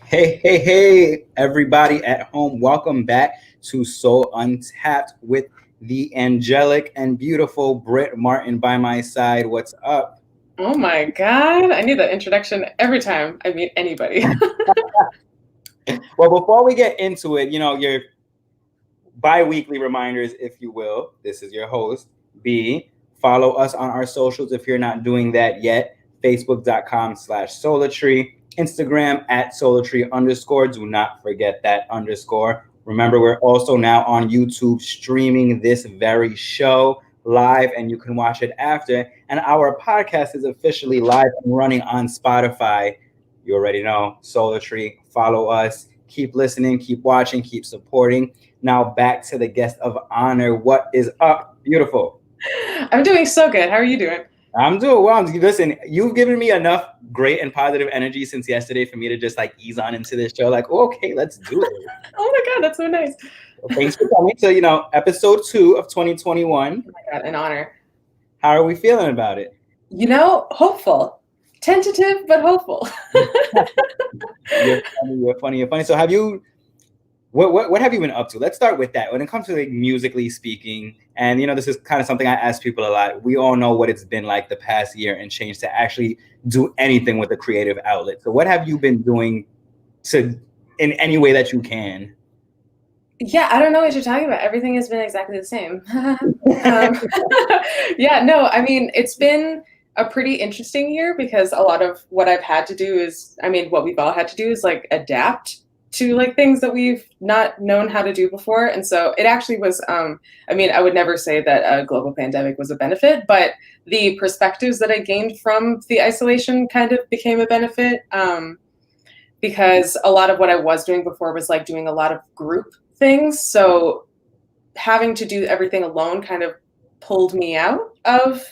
Hey, everybody at home. Welcome back to Soul Untapped with the angelic and beautiful Brit Martin by my side. What's up? Oh my God. I need that introduction every time I meet anybody. Well, before we get into it, your bi-weekly reminders, if you will. This is your host, B. Follow us on our socials if you're not doing that yet. Facebook.com/Solartree. Instagram @Solartree_. Do not forget that underscore. Remember, we're also now on YouTube streaming this very show live, and you can watch it after. And our podcast is officially live and running on Spotify. You already know, Solartree. Follow us. Keep listening, keep watching, keep supporting. Now back to the guest of honor. What is up? Beautiful. I'm doing so good. How are you doing? I'm doing well. Listen, you've given me enough great and positive energy since yesterday for me to just ease on into this show. Okay, let's do it. Oh my God, that's so nice. Well, thanks for coming to, episode 2 of 2021. Oh my God, an honor. How are we feeling about it? Hopeful. Tentative, but hopeful. You're funny. So what have you been up to? Let's start with that. When it comes to musically speaking, and this is kind of something I ask people a lot. We all know what it's been like the past year and change to actually do anything with a creative outlet. So what have you been doing in any way that you can? Yeah, I don't know what you're talking about. Everything has been exactly the same. It's been a pretty interesting year because a lot of what I've had to do is, what we've all had to do is adapt to things that we've not known how to do before. And so it actually was, I would never say that a global pandemic was a benefit, but the perspectives that I gained from the isolation kind of became a benefit because a lot of what I was doing before was doing a lot of group things. So having to do everything alone kind of pulled me out of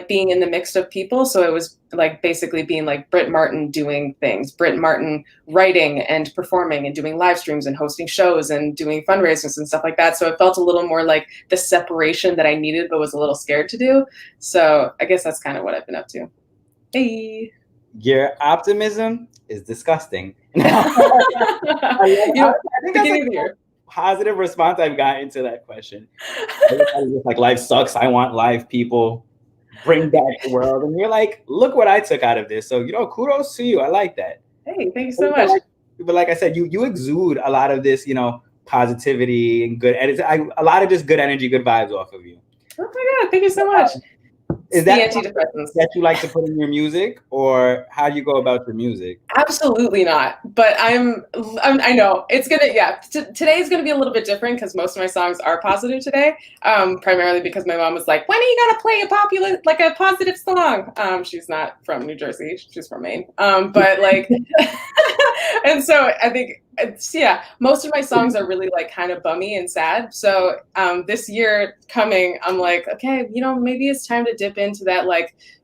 being in the mix of people. So it was basically being Brit Martin doing things, Brit Martin writing and performing and doing live streams and hosting shows and doing fundraisers and stuff like that. So it felt a little more like the separation that I needed, but was a little scared to do. So I guess that's kind of what I've been up to. Hey. Your optimism is disgusting. I think that's a positive response I've gotten to that question. Everybody's just life sucks. I want live people. Bring back the world. And you're like, look what I took out of this. So, kudos to you. I like that. Hey, thank you so much. But like I said, you exude a lot of this, positivity and good. And a lot of just good energy, good vibes off of you. Oh my God, thank you so much. Is that antidepressants that you like to put in your music, or how do you go about your music? Absolutely not. But I know it's gonna. Yeah, today's gonna be a little bit different because most of my songs are positive today. Primarily because my mom was like, "When are you gonna play a positive song?" She's not from New Jersey. She's from Maine. And so I think most of my songs are really kind of bummy and sad. So this year coming, I'm like, okay, maybe it's time to dip into that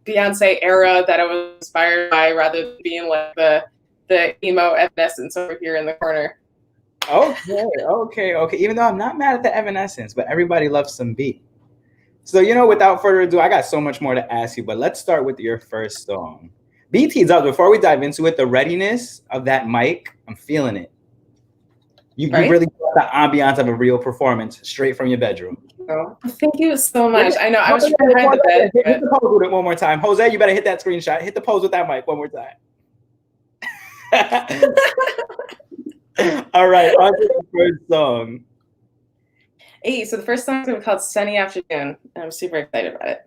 Beyonce era that I was inspired by, rather than being the emo Evanescence over here in the corner. Okay. Even though I'm not mad at the Evanescence, but everybody loves some beat. So without further ado, I got so much more to ask you, but let's start with your first song. BT's up. Before we dive into it, the readiness of that mic, I'm feeling it. You really got the ambiance of a real performance straight from your bedroom. Oh, thank you so much. I know I was behind the bed. Hit the pose with it one more time. Jose, you better hit that screenshot. Hit the pose with that mic one more time. All right, on to the first song. Hey, so the first song is going to be called Sunny Afternoon, and I'm super excited about it.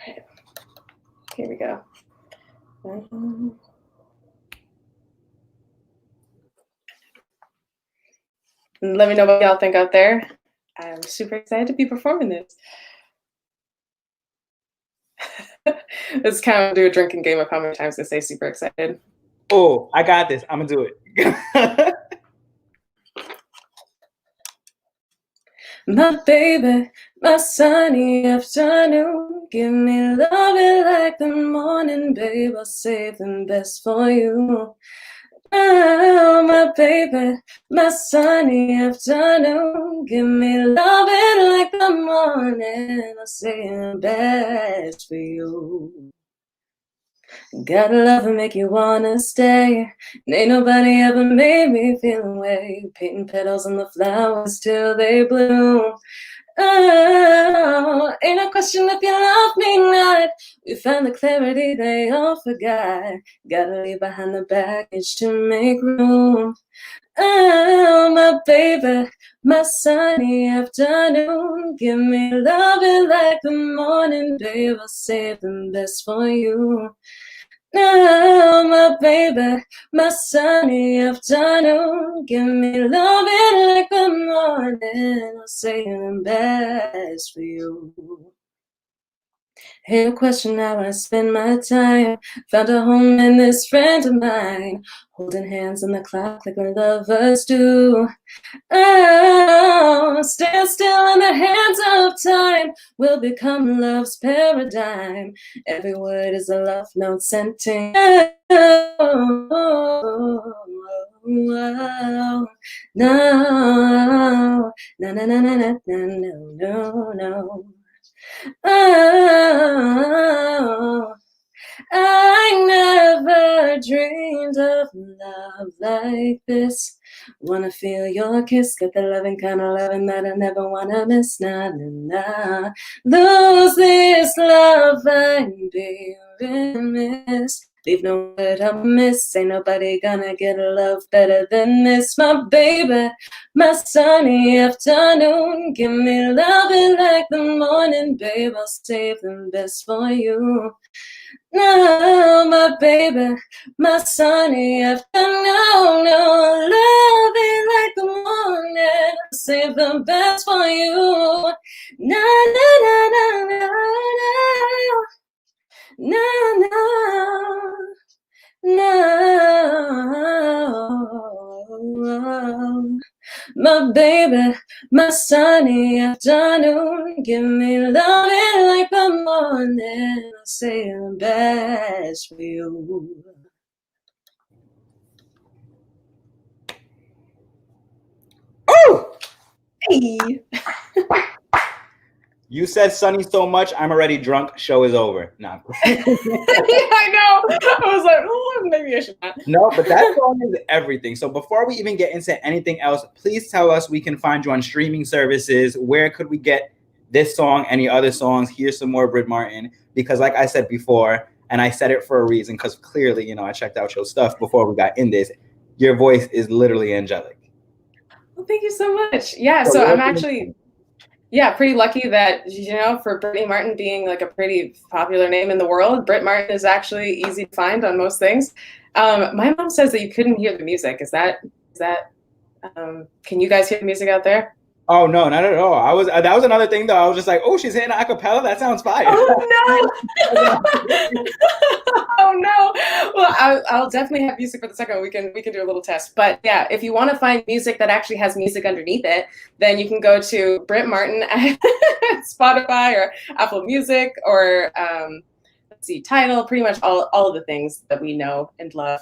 All right. Here we go. Let me know what y'all think out there. I'm super excited to be performing this. Let's kind of do a drinking game of how many times I say super excited. Oh, I got this. I'm going to do it. My baby, my sunny afternoon, give me love it like the morning, babe. I'll save the best for you. Oh, my baby, my sunny afternoon, give me love it like the morning, I'll say the best for you. Gotta love and make you wanna stay. And ain't nobody ever made me feel away. Painting petals on the flowers till they bloom. Oh, ain't no question if you love me not. We found the clarity they all forgot. Gotta leave behind the baggage to make room. Oh, my baby, my sunny afternoon. Give me loving like the morning, babe. I'll save the best for you. Now, my baby, my sunny afternoon. Give me loving like the morning. I'll say the best for you. Ain't no question how I spend my time. Found a home in this friend of mine. Holding hands on the clock like lovers do. Oh, stand still in the hands of time. We'll become love's paradigm. Every word is a love note sent to you. No, no, no, no, no, no, no, no. Oh, I never dreamed of love like this. Wanna feel your kiss, get the loving kind of loving that I never wanna miss. Nah, nah, nah. Lose this love I'm being missed. Leave no word I'll miss. Ain't nobody gonna get a love better than this. My baby, my sunny afternoon. Give me loving like the morning, babe. I'll save the best for you. No, my baby, my sunny afternoon. No, loving like the morning. I'll save the best for you. Na na na na na na na na. No, my baby, my sunny afternoon. Give me loving like the morning. I'll say the best for you. Oh! Hey. You said sunny so much, I'm already drunk. Show is over. No. Yeah, I know. I was like, oh, maybe I should not. No, but that song is everything. So before we even get into anything else, please tell us we can find you on streaming services. Where could we get this song, any other songs? Here's some more Brit Martin. Because like I said before, and I said it for a reason, because clearly, I checked out your stuff before we got in this. Your voice is literally angelic. Well, thank you so much. Yeah, so I'm actually... Yeah, pretty lucky that, for Brit Martin being like a pretty popular name in the world, Brit Martin is actually easy to find on most things. My mom says that you couldn't hear the music. Is that, can you guys hear the music out there? Oh, no, not at all. That was another thing though. I was just like, oh, she's hitting a cappella. That sounds fire. Oh no! Oh no! Well, I'll definitely have music for the second one. We can do a little test. But yeah, if you want to find music that actually has music underneath it, then you can go to Brit Martin at Spotify or Apple Music or let's see, Tidal. Pretty much all of the things that we know and love.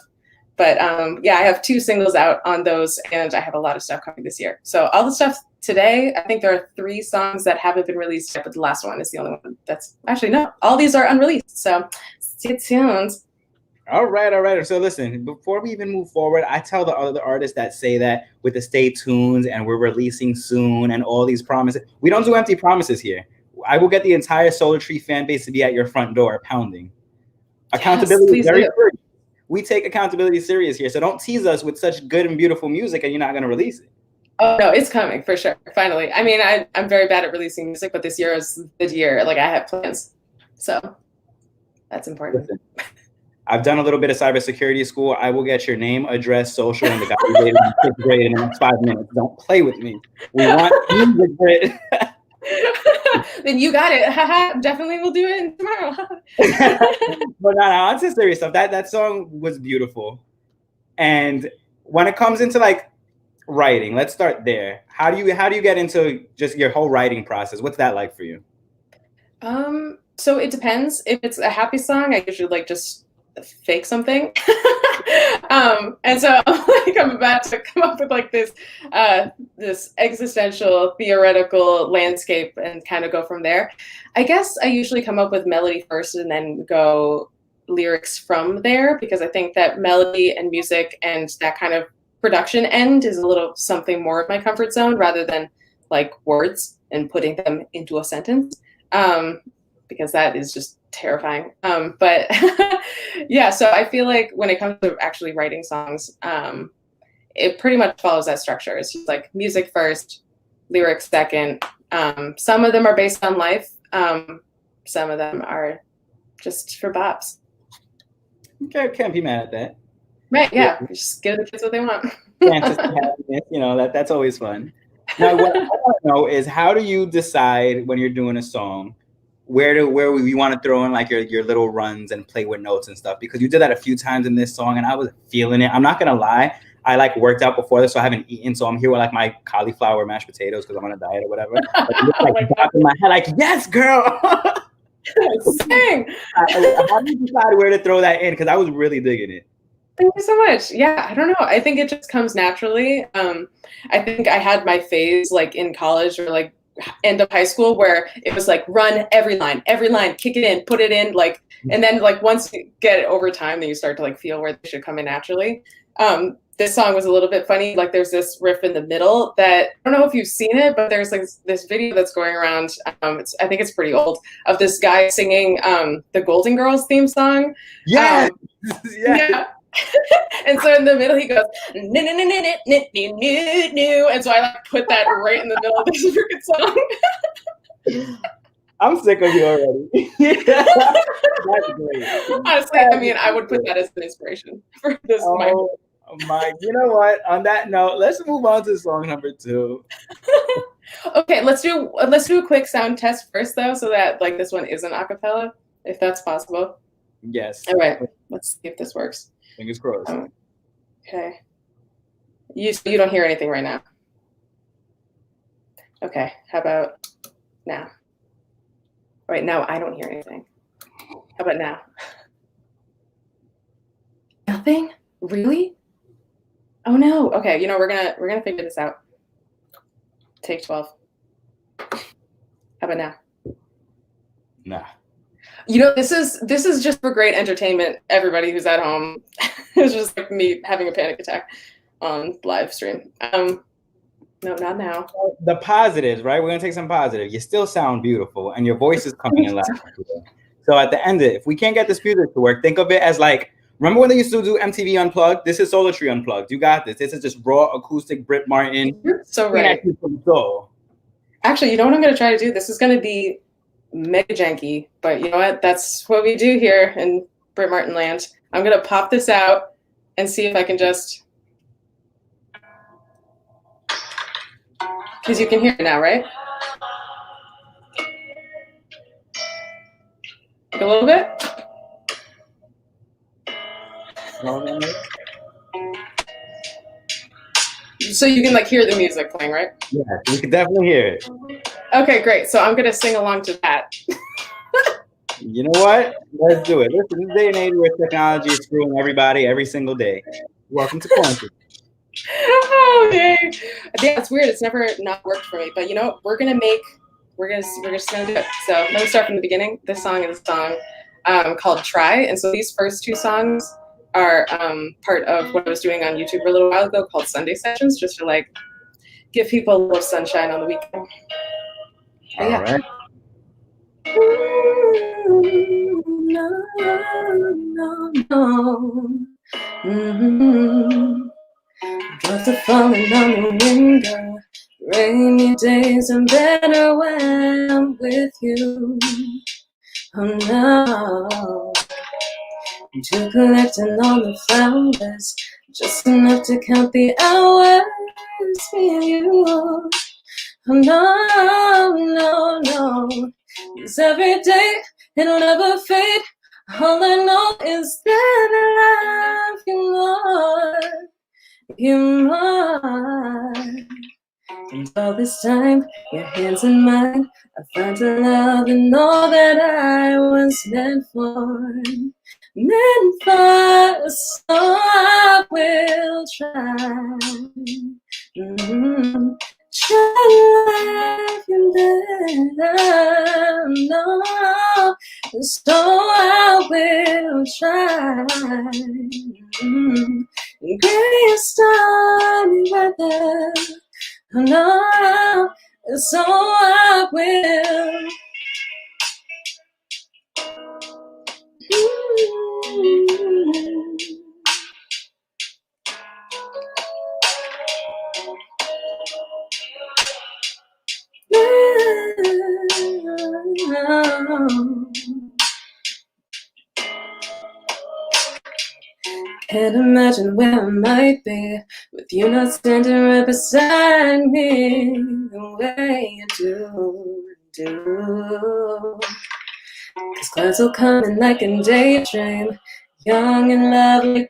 But yeah, I have 2 singles out on those, and I have a lot of stuff coming this year. So all the stuff today, I think there are 3 songs that haven't been released yet, but the last one is the only one that's actually, no, all these are unreleased. So stay tuned. All right. So listen, before we even move forward, I tell the other artists that say that with the stay tuned and we're releasing soon and all these promises, we don't do empty promises here. I will get the entire Solar Tree fan base to be at your front door pounding. Accountability is very important. We take accountability serious here. So don't tease us with such good and beautiful music and you're not going to release it. Oh, no, it's coming for sure. Finally. I mean, I'm very bad at releasing music, but this year is the year. Like, I have plans. So that's important. Listen, I've done a little bit of cybersecurity school. I will get your name, address, social, and the guy who dated in 6th grade in the next 5 minutes. Don't play with me. We want music, Brit. Then you got it. Haha, definitely will do it tomorrow. But no, on to serious stuff. That song was beautiful. And when it comes into like writing, let's start there. How do you get into just your whole writing process? What's that like for you? So it depends. If it's a happy song, I usually like just fake something. And so I'm about to come up with like this existential theoretical landscape and kind of go from there. I guess I usually come up with melody first and then go lyrics from there, because I think that melody and music and that kind of production end is a little something more of my comfort zone rather than like words and putting them into a sentence, because that is just terrifying. But yeah, so I feel like when it comes to actually writing songs, it pretty much follows that structure. It's just like music first, lyrics second. Some of them are based on life. Some of them are just for bops. Okay, can't be mad at that. Right, yeah. Just give the kids what they want. You know, that's always fun. Now, what I want to know is, how do you decide when you're doing a song where you want to throw in like your little runs and play with notes and stuff? Because you did that a few times in this song and I was feeling it. I'm not gonna lie, I like worked out before this, so I haven't eaten, so I'm here with like my cauliflower mashed potatoes because I'm on a diet or whatever. Like, in my head, like, yes, girl. Sing. How do you decide where to throw that in? Because I was really digging it. Thank you so much. Yeah, I don't know. I think it just comes naturally. I think I had my phase like in college or like end of high school where it was like run every line, kick it in, put it in, like, and then like once you get it over time, then you start to like feel where they should come in naturally. This song was a little bit funny. Like there's this riff in the middle that I don't know if you've seen it, but there's like this video that's going around. I think it's pretty old, of this guy singing the Golden Girls theme song. Yeah. Yeah. And so in the middle he goes new, and so I like put that right in the middle of this freaking song. I'm sick of you already. That's great. Honestly, I mean, I would put that as an inspiration for this. My, you know what? On that note, let's move on to song number 2. Okay, let's do a quick sound test first, though, so that like this one isn't a cappella, if that's possible. Yes. All right. Let's see if this works. Fingers crossed. Okay. You don't hear anything right now. Okay. How about now? Right now, I don't hear anything. How about now? Nothing? Really? Oh no. Okay. You know, we're gonna figure this out. Take 12. How about now? Nah. You know, this is just for great entertainment. Everybody who's at home, it's just like me having a panic attack on live stream. No, not now. The positives, right? We're gonna take some positive. You still sound beautiful, and your voice is coming in loud. So at the end of it, if we can't get this music to work, think of it as like, remember when they used to do MTV Unplugged? This is Soul Unplugged. You got this. This is just raw acoustic Brit Martin. You're so right. Actually, you know what I'm gonna try to do? This is gonna be mega janky, but you know what? That's what we do here in Brit Martin land. I'm gonna pop this out and see if I can just, because you can hear it now, right? Like a little bit. So you can like hear the music playing, right? Yeah, you can definitely hear it. Okay, great. So I'm gonna sing along to that. You know what? Let's do it. Listen, this day and age where technology is screwing everybody every single day. Welcome to quarantine. Oh, yay. Yeah, it's weird. It's never not worked for me. But you know, we're just gonna do it. So let me start from the beginning. This song is a song called Try. And so these first 2 songs are part of what I was doing on YouTube a little while ago called Sunday Sessions, just to like give people a little sunshine on the weekend. All right. No, no, no. Mm-hmm. Drops are falling on the window. Rainy days are better when I'm with you. Oh no. To collecting all the flowers, just enough to count the hours. Me and you. Oh no, no, no. 'Cause every day it'll never fade. All I know is that I love you more. You more. And all this time, your hands in mine, I found a love and all that I was meant for. Meant for, so I will try. Mm-hmm. Try you better, no. So I will will try. Gray stormy weather. Oh no, so I will. Can't imagine where I might be with you not standing right beside me the way you do. 'Cause clouds will come in like a daydream, young and lovely,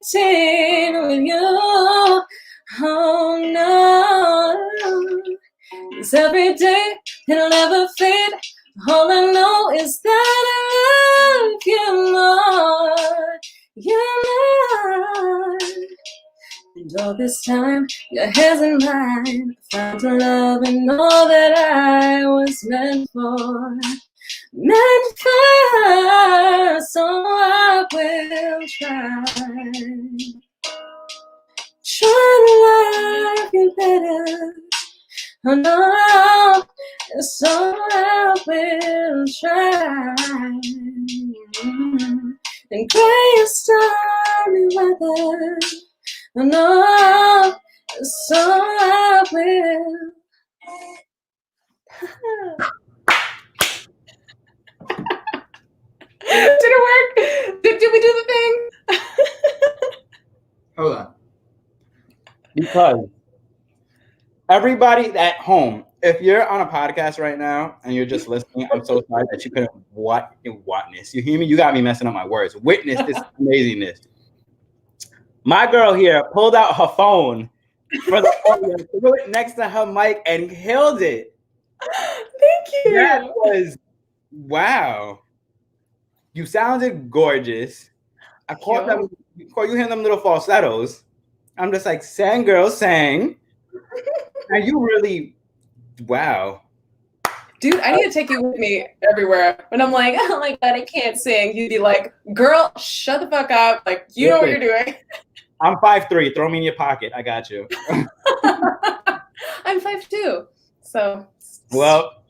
18 with you. Oh no, 'cause every day it'll never fade. All I know is that I love you more. You know, and all this time, your hands in mine, found a love and all that I was meant for. So I will try to love you better. Oh no, so I will try. In gray stormy weather. Oh no, so I will. Did it work? Did we do the thing? Hold on. Because everybody at home, if you're on a podcast right now and you're just listening, I'm so sorry that you couldn't witness. You hear me? You got me messing up my words. Witness this amazingness. My girl here pulled out her phone for the audio, threw it next to her mic, and killed it. Thank you. That was wow. You sounded gorgeous. I caught them. You hear them little falsettos. I'm just like, sang girl, sang. And you really, wow. Dude, I need to take you with me everywhere. When I'm like, oh my God, I can't sing. You'd be like, girl, shut the fuck up. Like, you know what you're doing. I'm 5'3". Throw me in your pocket. I got you. I'm 5'2". So. Well,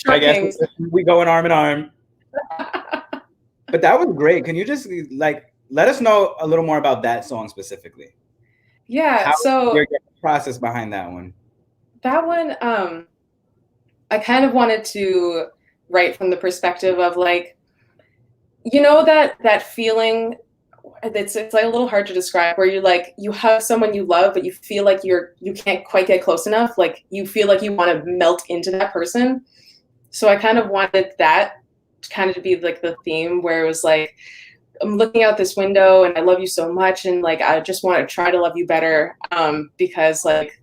I guess we going arm in arm. But that was great. Can you just like let us know a little more about that song specifically? Yeah. So your process behind that one. That one, I kind of wanted to write from the perspective of like, you know, that feeling. It's like a little hard to describe, where you're like, you have someone you love, but you feel like you can't quite get close enough. Like you feel like you want to melt into that person. So I kind of wanted that kind of to be like the theme, where it was like, I'm looking out this window and I love you so much, and like I just want to try to love you better, because like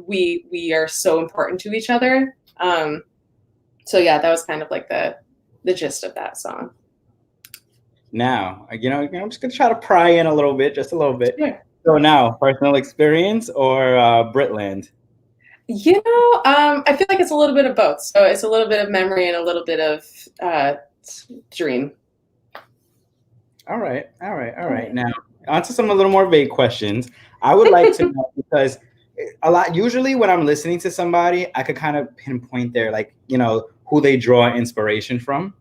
we are so important to each other. So yeah, that was kind of like the gist of that song. Now, you know, I'm just gonna try to pry in a little bit, just a little bit. Yeah. So now, personal experience or Britland? You know, I feel like it's a little bit of both. So it's a little bit of memory and a little bit of dream. All right. Now, onto some a little more vague questions. I would like to know, because usually when I'm listening to somebody, I could kind of pinpoint their, like, you know, who they draw inspiration from.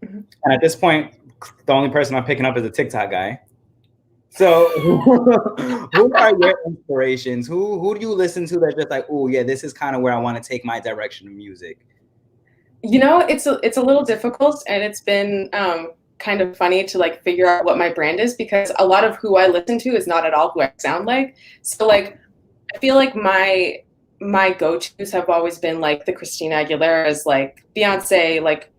Mm-hmm. And at this point, the only person I'm picking up is a TikTok guy. So who are your inspirations? Who do you listen to that's just like, oh yeah, this is kind of where I want to take my direction of music? You know, it's a little difficult, and it's been kind of funny to like figure out what my brand is, because a lot of who I listen to is not at all who I sound like. So like, I feel like my go-tos have always been like the Christina Aguilera's, like Beyonce, like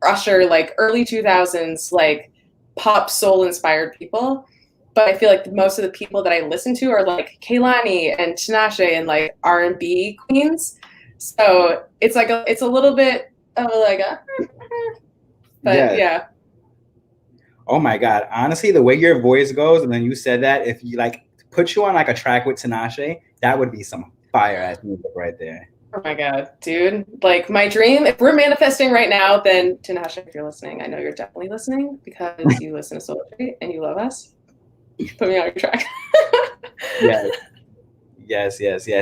Usher, like early 2000s, like pop soul inspired people. But I feel like most of the people that I listen to are like Kehlani and Tinashe and like R&B queens. So it's like it's a little bit of like a, but yeah. Oh my God. Honestly, the way your voice goes, and then you said that, if you like put you on like a track with Tinashe, that would be some fire ass music right there. Oh my God, dude. Like my dream, if we're manifesting right now, then Tinashe, if you're listening, I know you're definitely listening because you listen to Soul Untapped and you love us. Put me on your track. Yes.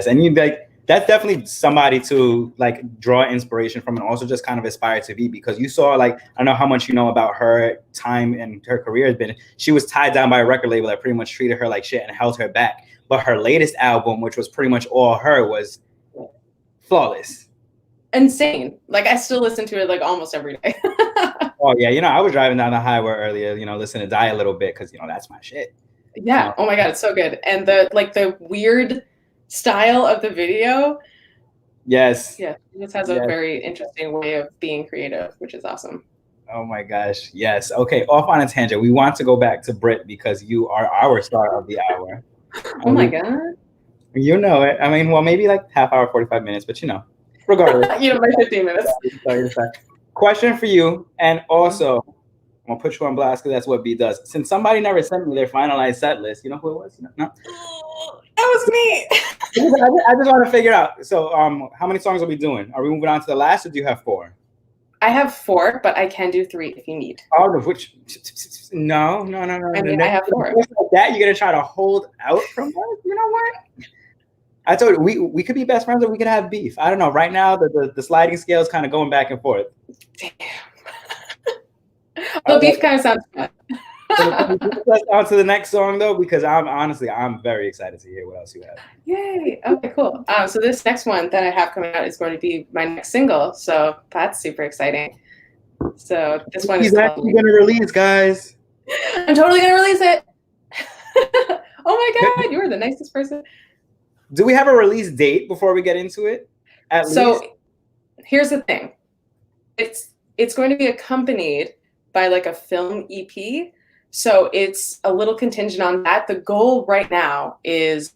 And you like that's definitely somebody to like draw inspiration from and also just kind of aspire to be, because you saw, like, I don't know how much you know about her time and her career has been. She was tied down by a record label that pretty much treated her like shit and held her back. But her latest album, which was pretty much all her, was flawless. Insane. Like I still listen to it like almost every day. Oh yeah, I was driving down the highway earlier, listening to Die a little bit because that's my shit. Yeah. Oh my God, it's so good. And the weird style of the video. Yes. Yeah, it just has a very interesting way of being creative, which is awesome. Oh my gosh. Yes. Okay. Off on a tangent. We want to go back to Brit because you are our star of the hour. Oh my God. You know it. I mean, well, maybe like half hour, 45 minutes, but regardless. My 15 minutes. Question for you. And also, I'm going to put you on blast because that's what B does. Since somebody never sent me their finalized set list, you know who it was? No? That was me. I just want to figure out. So, how many songs are we doing? Are we moving on to the last, or do you have 4? I have 4, but I can do 3 if you need. All of which? No. I mean, I have 4. Like that, you're gonna try to hold out from us? You know what? I told you we could be best friends, or we could have beef. I don't know. Right now, the sliding scale is kind of going back and forth. Damn. The beef kind of sounds fun. Let's on to the next song though, because I'm very excited to hear what else you have. Yay! Okay, cool. So this next one that I have coming out is going to be my next single, so that's super exciting. So this one is actually going to release, guys. I'm totally going to release it. Oh my God, you are the nicest person. Do we have a release date before we get into it? So here's the thing. It's going to be accompanied by like a film EP. So it's a little contingent on that. The goal right now is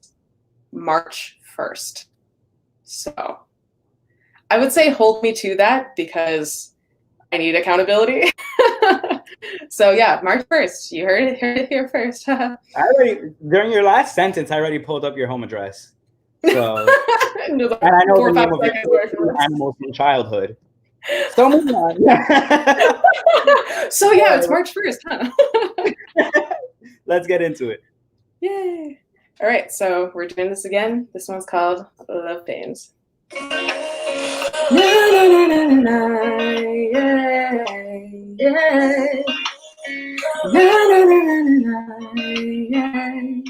March 1st. So I would say hold me to that because I need accountability. So yeah, March 1st. You heard it here first. During your last sentence, I already pulled up your home address. So and I know the name of your animals from childhood. So moving on. So yeah, it's March 1st, huh? Let's get into it. Yay. All right, so we're doing this again. This one's called Love Pains. Na, na, na, na, na, yeah, yeah. Na, na, na, na, na, yeah.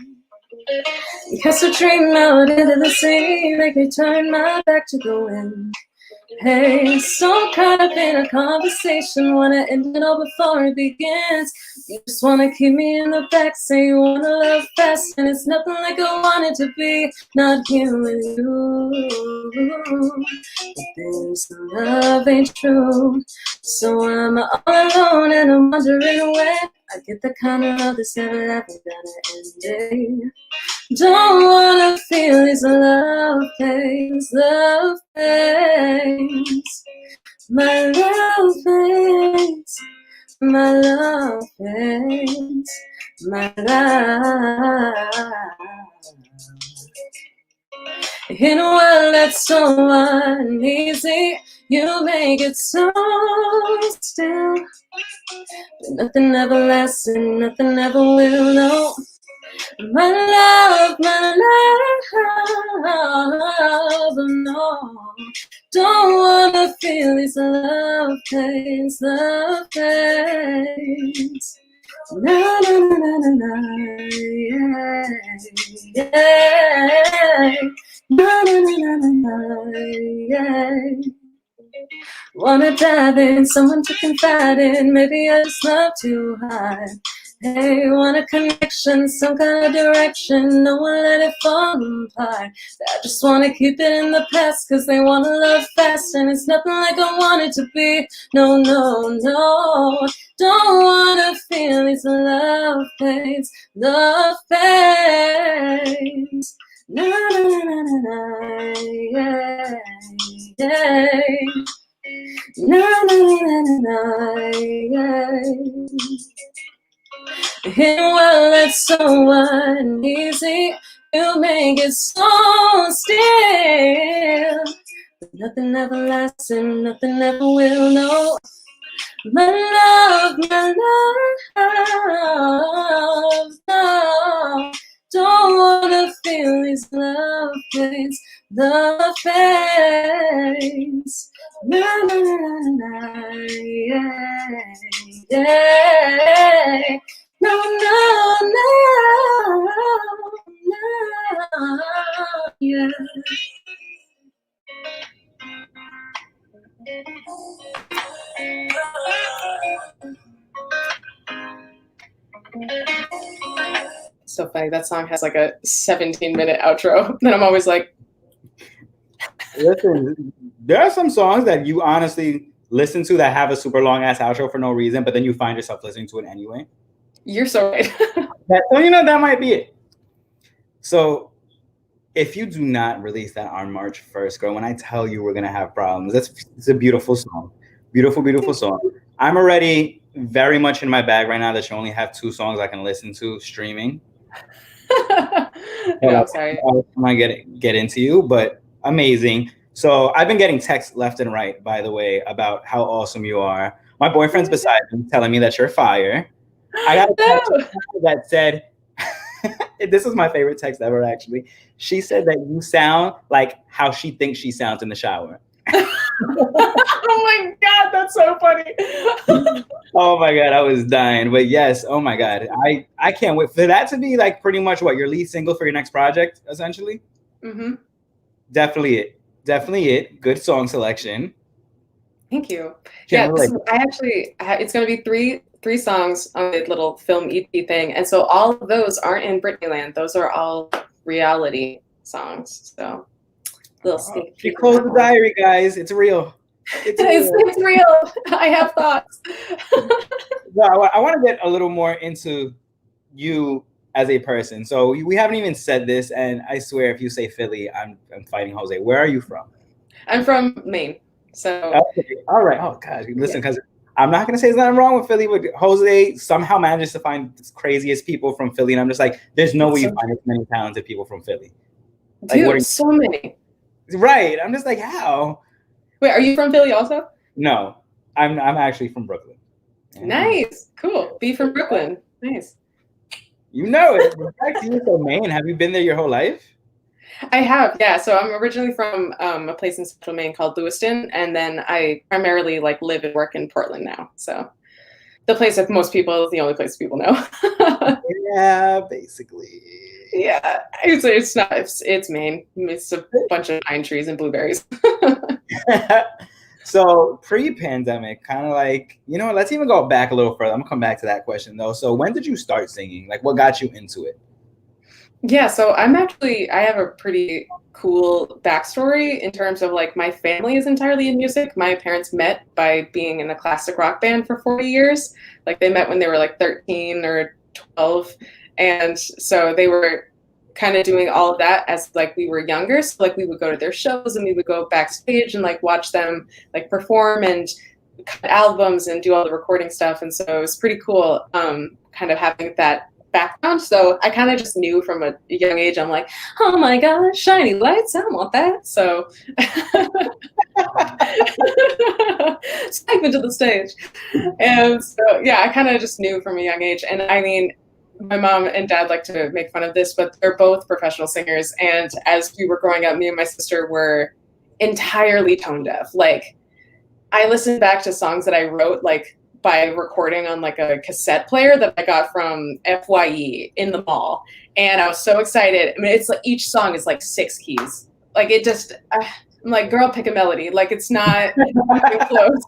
Cast a dream out into the sea, make me turn my back to the wind. Hey, so caught up in a conversation, wanna end it all before it begins. You just wanna keep me in the back, say you wanna love fast, and it's nothing like I want it to be. Not here with you, but this love ain't true. So I'm all alone and I'm wondering when I get the kind of love that's never ever gonna end. Don't wanna feel these love pains, my love pains, my love pains, my love. In a world that's so uneasy, you make it so still. But nothing ever lasts and nothing ever will, no. My love, no. Don't wanna feel these love pains, Na, na, na, na, na, na, yeah, yeah. Na, na, na, na, na, yeah. Wanna dive in, someone to confide in, maybe I just love too high. Hey, want a connection, some kind of direction, no one let it fall apart. I just wanna keep it in the past, cause they wanna love fast, and it's nothing like I want it to be. No, no, no, don't wanna feel these love pains, Na, na, na, na, na, yeah, yeah. Na, na, na, na, na, yeah. In a world that's so uneasy, you make it so still. Nothing ever lasts and nothing ever will, no. My love, no. Don't wanna feel these love pains, love pains. Na, na, na, na, yeah. No, no, no, no, yeah. So funny. That song has like a 17-minute outro. Then I'm always like, Listen, there are some songs that you honestly listen to that have a super long ass outro for no reason, but then you find yourself listening to it anyway. You're so right. So that might be it. So if you do not release that on March 1st, girl, when I tell you we're gonna have problems, it's a beautiful song. Beautiful, beautiful song. I'm already very much in my bag right now that you only have 2 songs I can listen to streaming. No, I'm sorry. I might get into you, but amazing. So I've been getting texts left and right, by the way, about how awesome you are. My boyfriend's beside me telling me that you're fire. I got a text that said, this is my favorite text ever, actually. She said that you sound like how she thinks she sounds in the shower. Oh my God, that's so funny. Oh my God, I was dying. But yes, oh my God. I can't wait for that to be like pretty much what your lead single for your next project, essentially. Mm-hmm. Definitely it. Definitely it. Good song selection. Thank you. Yeah, it's going to be three songs on the little film EP thing, and so all of those aren't in Britney Land. Those are all reality songs. So, little sneak peek. Close the diary, guys. It's real. It's real. I have thoughts. Well, I want to get a little more into you as a person. So we haven't even said this, and I swear, if you say Philly, I'm fighting Jose. Where are you from? I'm from Maine. So okay. All right. Oh gosh, listen, because I'm not gonna say there's nothing wrong with Philly, but Jose somehow manages to find the craziest people from Philly, and I'm just like, there's no way you find as many talented people from Philly. Dude, like, so many. Right. I'm just like, how? Wait, are you from Philly also? No, I'm actually from Brooklyn. Nice, cool. Be from Brooklyn. Nice. You know it. Back to you from Maine. Have you been there your whole life? I have, yeah. So I'm originally from a place in Central Maine called Lewiston, and then I primarily like live and work in Portland now. So the place that most people is the only place people know. Yeah, basically. Yeah, it's Maine. It's a bunch of pine trees and blueberries. So pre-pandemic, kind of like, let's even go back a little further. I'm gonna come back to that question though. So when did you start singing? Like, what got you into it? Yeah, so I have a pretty cool backstory in terms of like my family is entirely in music. My parents met by being in a classic rock band for 40 years. Like they met when they were like 13 or 12. And so they were kind of doing all of that as like we were younger. So like we would go to their shows and we would go backstage and like watch them like perform and cut albums and do all the recording stuff. And so it was pretty cool kind of having that background. So I kind of just knew from a young age, I'm like, oh my gosh, shiny lights, I want that. So step into the stage. And so yeah, I kind of just knew from a young age. And I mean, my mom and dad like to make fun of this, but they're both professional singers. And as we were growing up, me and my sister were entirely tone deaf. Like I listened back to songs that I wrote like by recording on like a cassette player that I got from FYE in the mall. And I was so excited. I mean, it's like each song is like 6 keys. Like it just, I'm like, girl, pick a melody. Like it's not even close.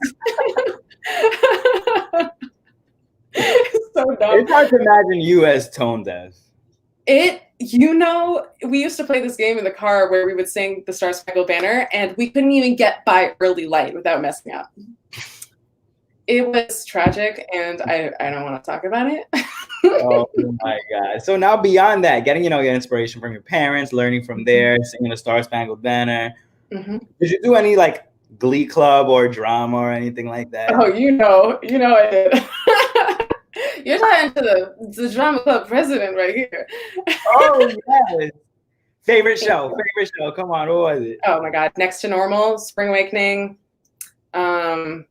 So dumb. It's hard to imagine you as tone deaf. We used to play this game in the car where we would sing the Star Spangled Banner and we couldn't even get by Early Light without messing up. It was tragic and I don't want to talk about it. Oh my God. So now beyond that, getting, your inspiration from your parents, learning from there, singing the Star Spangled Banner. Mm-hmm. Did you do any like Glee Club or drama or anything like that? Oh, I did. You're talking to the drama club president right here. Oh yes. Favorite show. Come on, what was it? Oh my God, Next to Normal, Spring Awakening. I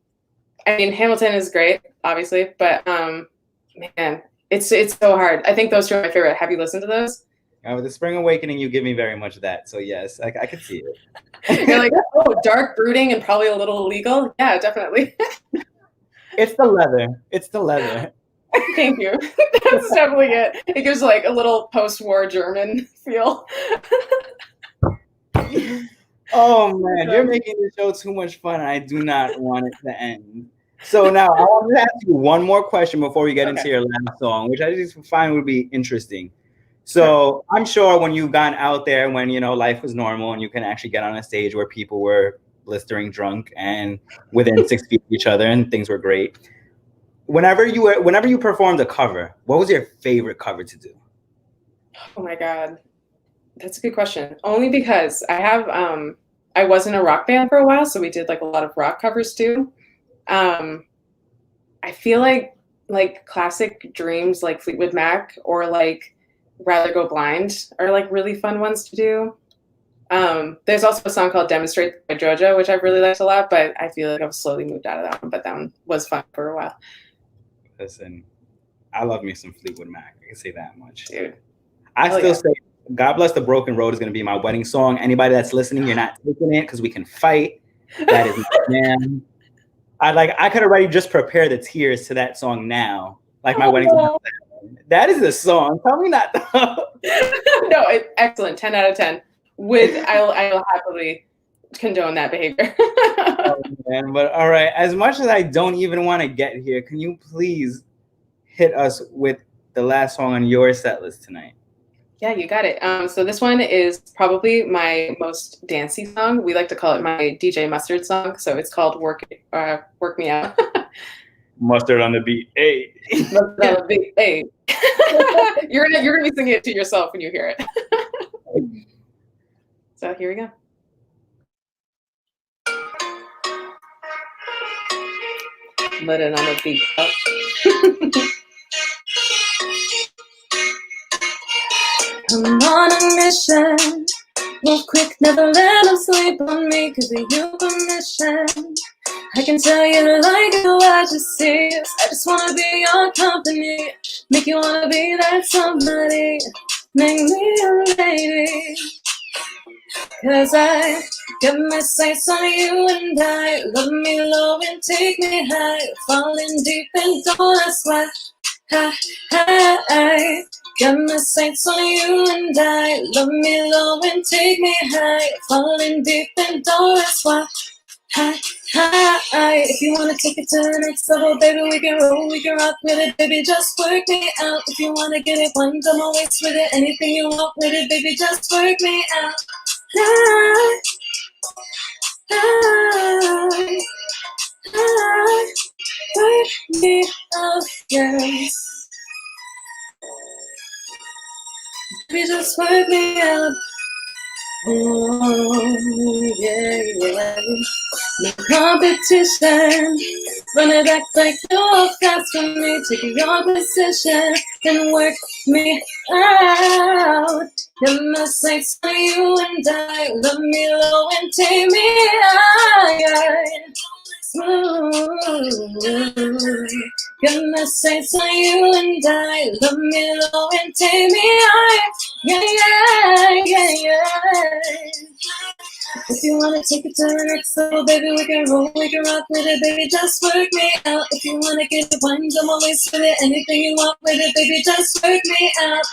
mean, Hamilton is great, obviously, but man, it's so hard. I think those two are my favorite. Have you listened to those? With the Spring Awakening, you give me very much that. So yes, I can see it. You're like, oh, dark, brooding, and probably a little illegal. Yeah, definitely. It's the leather. It's the leather. Thank you. That's definitely it. It gives like a little post-war German feel. Oh man, you're making the show too much fun. I do not want it to end. So now I want to ask you one more question before we get into your last song, which I just find would be interesting. So I'm sure when you've gone out there, when life was normal and you can actually get on a stage where people were blistering drunk and within 6 feet of each other and things were great. Whenever you performed a cover, what was your favorite cover to do? Oh my God. That's a good question. Only because I was in a rock band for a while, so we did like a lot of rock covers too. I feel like classic Dreams, like Fleetwood Mac, or like Rather Go Blind are like really fun ones to do. There's also a song called Demonstrate by Georgia, which I really liked a lot, but I feel like I've slowly moved out of that one, but that one was fun for a while. Listen, I love me some Fleetwood Mac. I can say that much. Dude. I still say God Bless the Broken Road is going to be my wedding song. Anybody that's listening, you're not taking it because we can fight. That is man. I could already just prepare the tears to that song now. Like my wedding song. That is the song. Tell me that. No, excellent. 10 out of 10. I'll happily condone that behavior. Oh, man. But all right, as much as I don't even want to get here, can you please hit us with the last song on your set list tonight? Yeah, you got it. So this one is probably my most dancey song. We like to call it my DJ Mustard song. So it's called Work Me Out. Mustard on the beat. Hey. Mustard on the beat. Hey. You're gonna be singing it to yourself when you hear it. So here we go. Let it on the beat. I'm on a mission. Move quick, never let them sleep on me, cause of your permission. I can tell you like what you see. I just wanna be your company. Make you wanna be that somebody. Make me a lady. Cause I got my sights on you and I love me low and take me high. Falling deep and don't ask why. I got my sights on you and I love me low and take me high. Falling deep and don't ask why. If you wanna take it to the next level, baby, we can roll, we can rock with it, baby, just work me out. If you wanna get it one, I'm always with it. Anything you want with it, baby, just work me out. Work me out, yeah. Baby, just work me out. Oh, yeah. No competition. Run it back like you're fast for me. Take your position and work me out. Get my sights on you and I love me low and take me higher. Get my sights on you and I love me low and take me higher. Yeah. If you wanna take it to the next level, baby, we can roll, we can rock with it, baby, just work me out. If you wanna get it one, I'm always with it. Anything you want with it, baby, just work me out.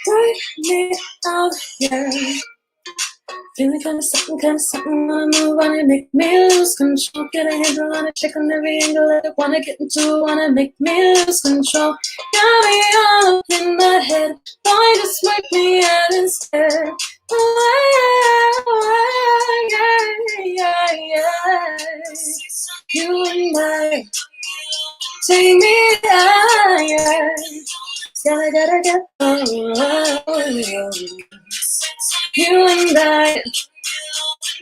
Work me out, yeah. Feeling kinda something, wanna move on it, make me lose control. Get a handle on it, check on every angle, let it wanna get into it, wanna make me lose control. Got me all up in my head, boy, just work me out instead. Yeah. You and I, take me higher. Gotta get you and I,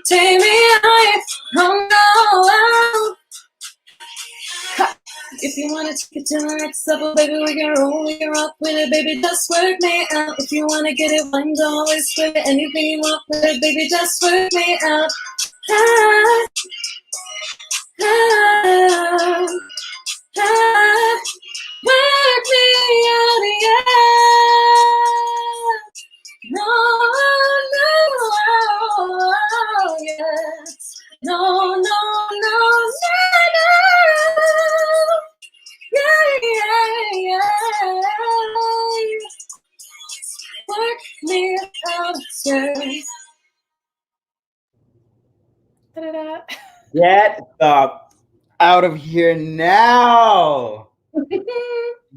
take me higher. Oh no, If you wanna take it to the next level, baby, we can rock with it, baby, just work me out. If you wanna get it, one, don't always split it. Anything you want with it, baby, just work me out. Ah, ah, ah, work me out, yeah. No, yeah. No, no, no, no, no. Yeah. Work me out, yeah. Da-da-da. Get the out of here now.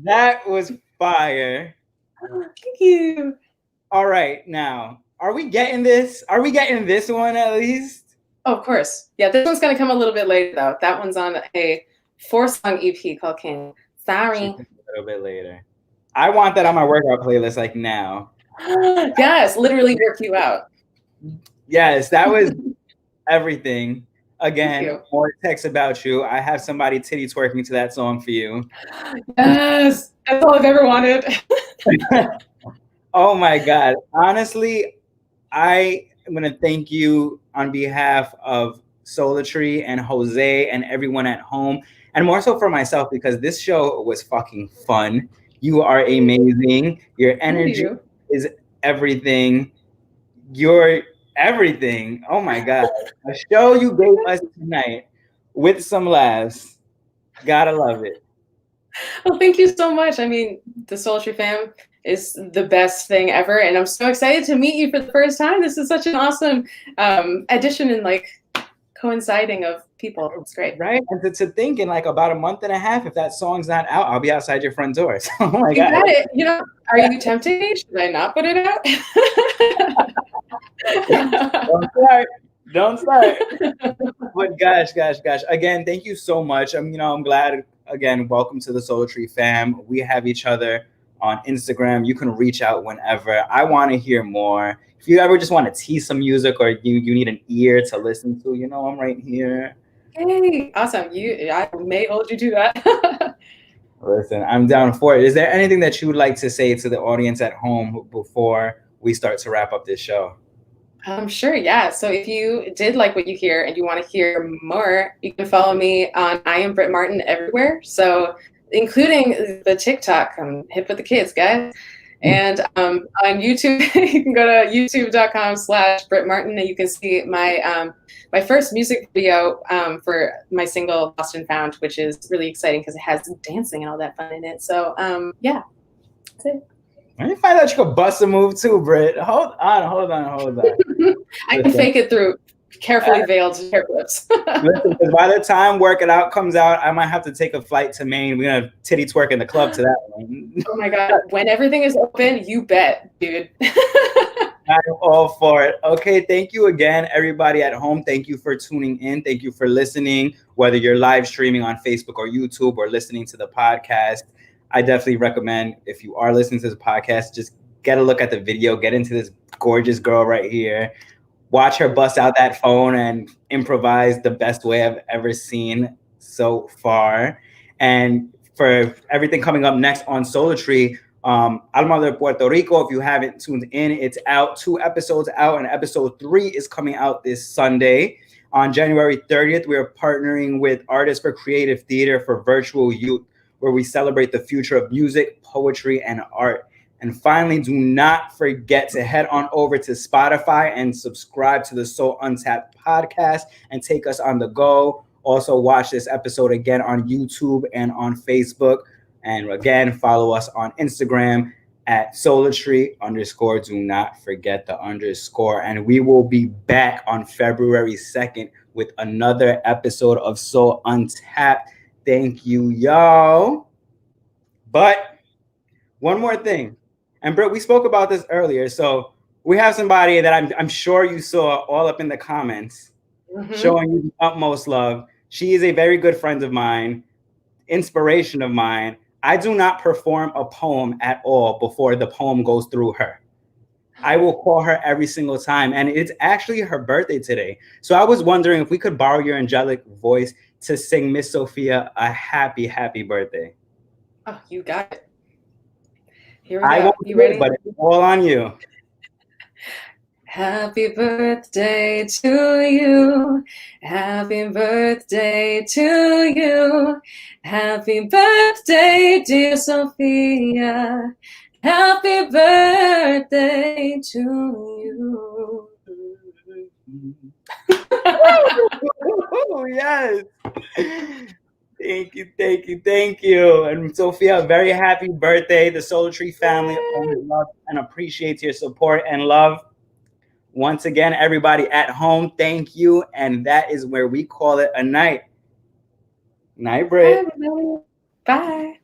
That was fire. Thank you. All right, now, are we getting this? Are we getting this one at least? Oh, of course. Yeah, this one's going to come a little bit later, though. That one's on a 4-song EP called King. Sorry. A little bit later. I want that on my workout playlist, like now. Yes, literally work you out. Yes, that was everything. Again, more text about you. I have somebody titty twerking to that song for you. Yes, that's all I've ever wanted. Oh my God. Honestly, I am going to thank you on behalf of Solatry and Jose and everyone at home, and more so for myself, because this show was fucking fun. You are amazing. Your energy is everything. You're everything. Oh my God. A show you gave us tonight with some laughs. Gotta love it. Well, thank you so much. I mean, the Soultry fam is the best thing ever, and I'm so excited to meet you for the first time. This is such an awesome addition and like coinciding of people. It's great, right? And to think in like about a month and a half, if that song's not out, I'll be outside your front door. So, oh my God. Got it. You know, are you tempting me? Should I not put it out? Don't start. But gosh. Again, thank you so much. I'm glad. Again, welcome to the Soultry fam. We have each other on Instagram. You can reach out whenever. I want to hear more. If you ever just want to tease some music or you need an ear to listen to, I'm right here. Hey, awesome. I may hold you to that. Listen, I'm down for it. Is there anything that you would like to say to the audience at home before we start to wrap up this show? Sure, yeah. So if you did like what you hear and you want to hear more, you can follow me on I am Brit Martin everywhere. So including the TikTok. I'm hip with the kids, guys. And on YouTube, you can go to youtube.com/Brit Martin and you can see my my first music video for my single Lost and Found, which is really exciting because it has dancing and all that fun in it. So yeah, that's it. Let me find out you could bust a move too, Britt. Hold on. I can fake it through carefully veiled hair clips. Listen, by the time Work It Out comes out, I might have to take a flight to Maine. We're gonna titty twerk in the club to that one. Oh my God. When everything is open, you bet, dude. I'm all for it. Okay, thank you again, everybody at home. Thank you for tuning in. Thank you for listening, whether you're live streaming on Facebook or YouTube or listening to the podcast. I definitely recommend, if you are listening to this podcast, just get a look at the video, get into this gorgeous girl right here. Watch her bust out that phone and improvise the best way I've ever seen so far. And for everything coming up next on Solatry, Alma de Puerto Rico, if you haven't tuned in, it's out. 2 episodes out, and episode 3 is coming out this Sunday. On January 30th, we are partnering with Artists for Creative Theater for Virtual Youth, where we celebrate the future of music, poetry, and art. And finally, do not forget to head on over to Spotify and subscribe to the Soul Untapped podcast and take us on the go. Also, watch this episode again on YouTube and on Facebook. And again, follow us on Instagram at Solatry_. Do not forget the underscore. And we will be back on February 2nd with another episode of Soul Untapped. Thank you, y'all. But one more thing. And Britt, we spoke about this earlier. So we have somebody that I'm sure you saw all up in the comments showing you the utmost love. She is a very good friend of mine, inspiration of mine. I do not perform a poem at all before the poem goes through her. I will call her every single time. And it's actually her birthday today. So I was wondering if we could borrow your angelic voice to sing Miss Sophia a happy, happy birthday. Oh, you got it. Here we I go. won't You do it, ready? but it's all on you. Happy birthday to you. Happy birthday to you. Happy birthday, dear Sophia. Happy birthday to you. Oh, yes. Thank you, thank you, thank you. And Sophia, a very happy birthday. The Soul Tree family always loves and appreciates your support and love. Once again, everybody at home, thank you. And that is where we call it a night. Night, Brit. Bye, everybody. Bye.